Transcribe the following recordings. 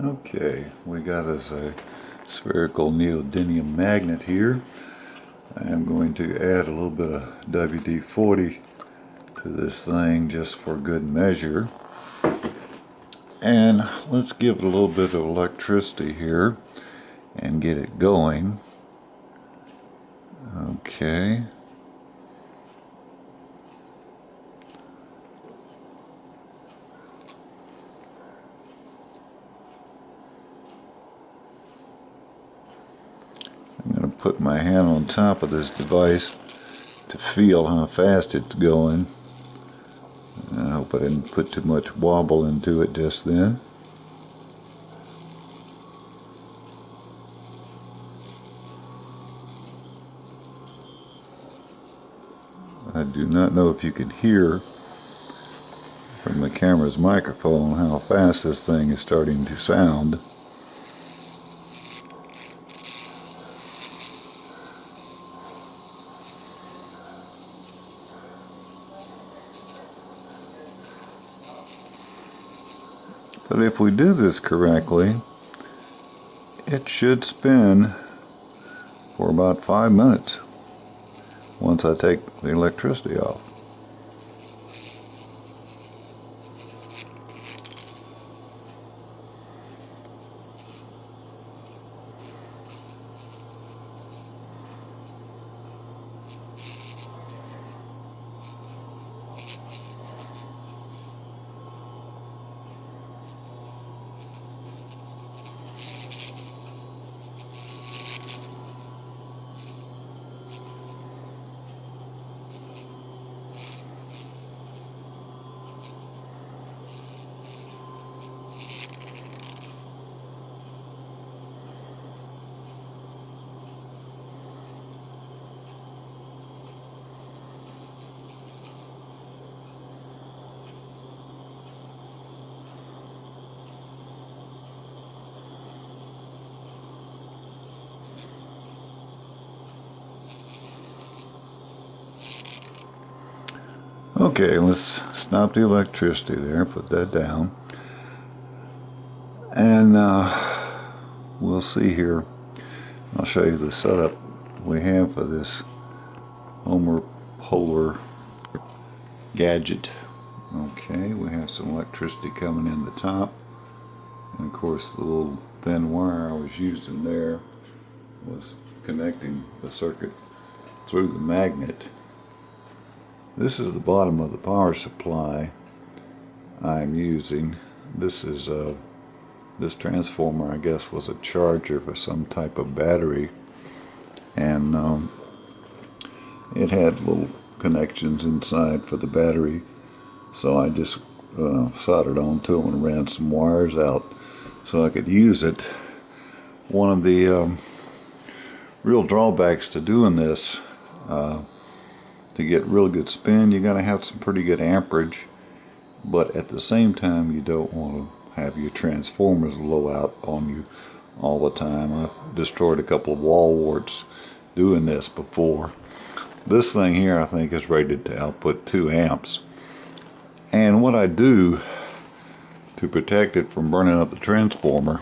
Okay, we got us a spherical neodymium magnet here. I am going to add a little bit of WD-40 to this thing just for good measure. And let's give it a little bit of electricity here and get it going. Okay. I'm going to put my hand on top of this device to feel how fast it's going. I hope I didn't put too much wobble into it just then. I do not know if you can hear from the camera's microphone how fast this thing is starting to sound. But if we do this correctly, it should spin for about 5 minutes once I take the electricity off. Okay, let's stop the electricity there, put that down. And we'll see here. I'll show you the setup we have for this homopolar gadget. Okay, we have some electricity coming in the top. And of course the little thin wire I was using there was connecting the circuit through the magnet. This is the bottom of the power supply I'm using. This is this transformer, I guess, was a charger for some type of battery, and it had little connections inside for the battery, so I just soldered onto them and ran some wires out so I could use it. One of the real drawbacks to doing this, to get real good spin, you gotta have some pretty good amperage, but at the same time you don't want to have your transformers blow out on you all the time. I've destroyed a couple of wall warts doing this before. This thing here I think is rated to output 2 amps, and what I do to protect it from burning up the transformer,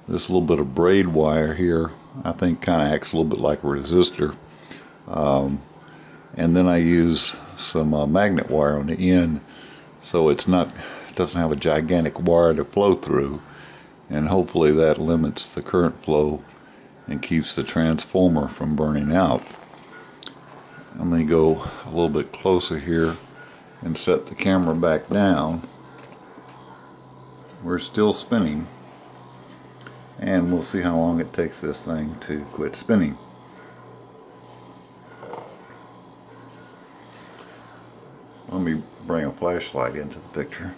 this little bit of braid wire here I think kind of acts a little bit like a resistor. And then I use some magnet wire on the end, so it doesn't have a gigantic wire to flow through, and hopefully that limits the current flow and keeps the transformer from burning out. I'm going to go a little bit closer here and set the camera back down. We're still spinning, and we'll see how long it takes this thing to quit spinning. Let me bring a flashlight into the picture.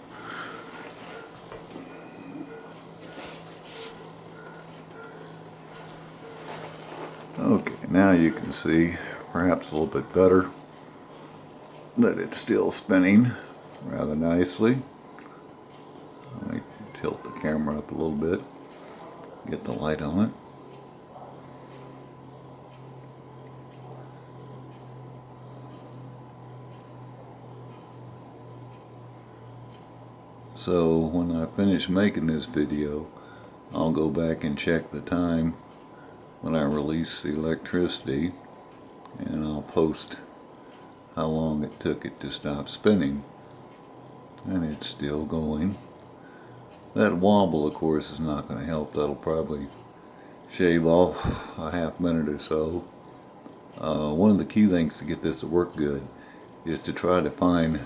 Okay, now you can see, perhaps a little bit better, that it's still spinning rather nicely. Let me tilt the camera up a little bit, get the light on it. So when I finish making this video, I'll go back and check the time when I release the electricity, and I'll post how long it took it to stop spinning, and it's still going. That wobble, of course, is not going to help. That'll probably shave off a half minute or so. One of the key things to get this to work good is to try to find,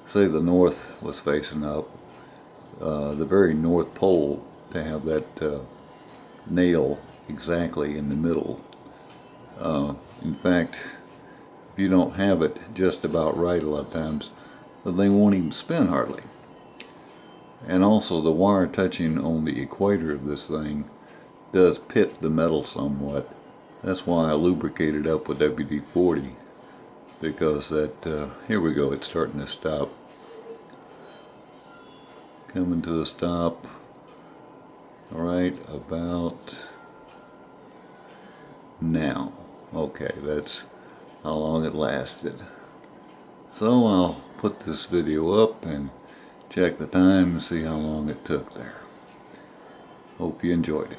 say the north was facing up, the very north pole, to have that nail exactly in the middle. In fact, if you don't have it just about right a lot of times, then they won't even spin hardly. And also the wire touching on the equator of this thing does pit the metal somewhat. That's why I lubricated up with WD-40, because that, here we go, it's starting to stop. Coming to a stop right about now. Okay, that's how long it lasted. So I'll put this video up and check the time and see how long it took there. Hope you enjoyed it.